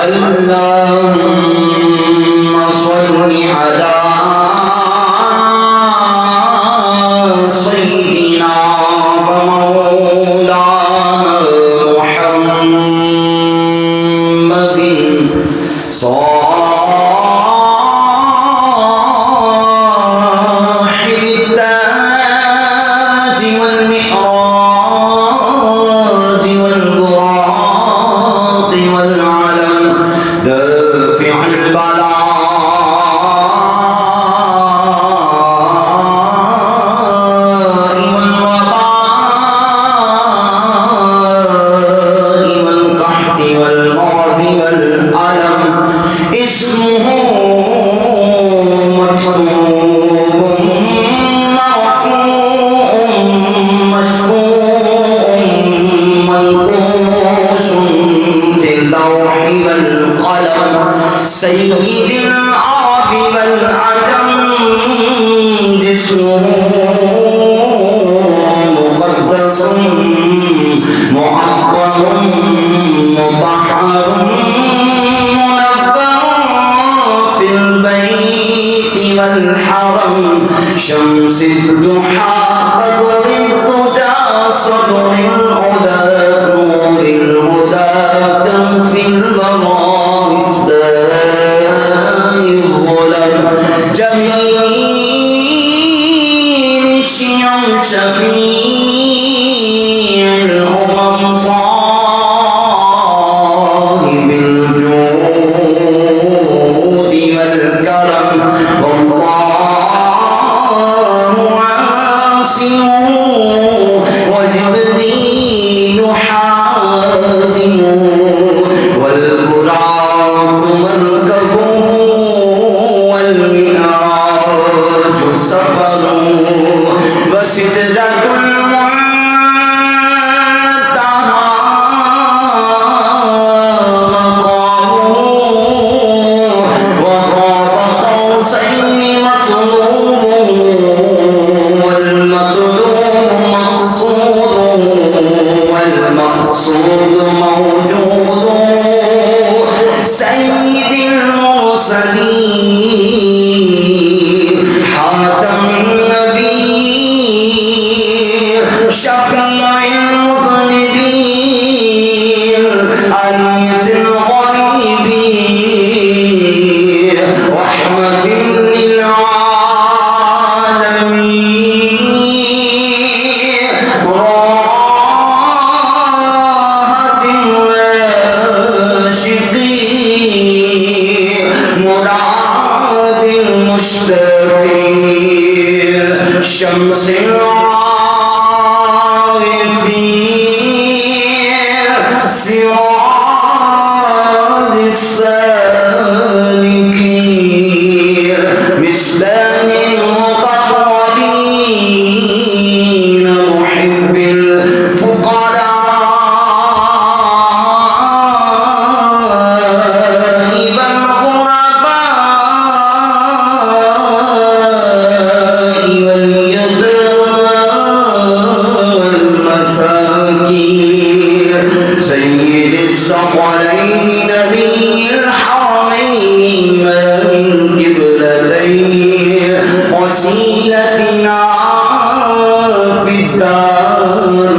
اللهم صل على سيدنا ومولانا محمد صاحب التاج والمئراج والبراق والعلم دافع البلاء والوباء والقحط والمرض والألم اسمه مكتوب مرفوع مشفوع منقوش في اللوح والقلم سيد العرب والعجم اسمه مقدس معطر مطهر منبر في البيت والحرم شمس الضحى بدر الدجى صدر الهدى نور الهدى كنف الورى مصباح الظلم جميل الشيم شفيع الأمم صاحب الجود والكرم والله عاصم وجبريل حادم والبراق مركبه والمئراج سفر وسدرة المنتهى مقامه وقاب قوسين مطلوبه والمطلوب مقصوده والمقصود موجود سيد المرسلين حاتم النبيين شفيع المذنبين أنيس الغريبين رحمة للعالمين راحة العاشقين مراد المشتاقين شمس العارفين سراج السالكين مصباح المقربين محب الفقراء والغرباء واليتامى والمساكين سيد الثقلين نبي الحرمين إمام القبلتين وسيلتنا في الدارين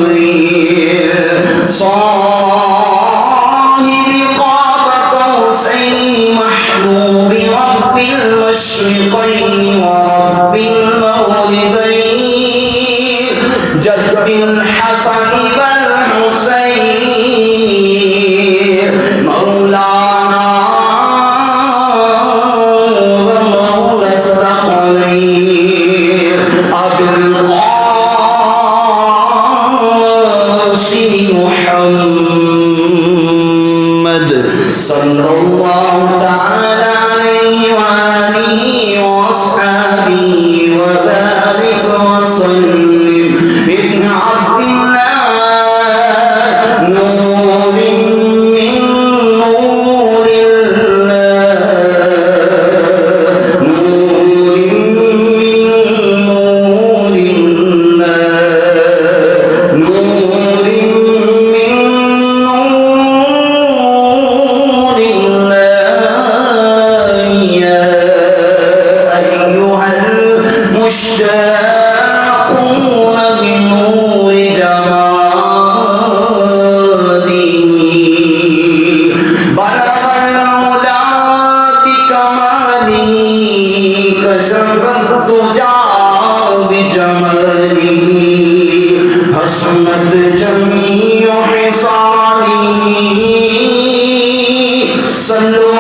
صاحب قاب قوسين محبوب رب المشرقين ورب المغربين جد الحسن والحسين مولانا ومولى الثقلين أبي القاسم محمد صلى الله تعالى عليه وآله وأصحابه وبارك وسلم ابن عبد الله نور من نور الله نور من نور الله نور من نور صلوا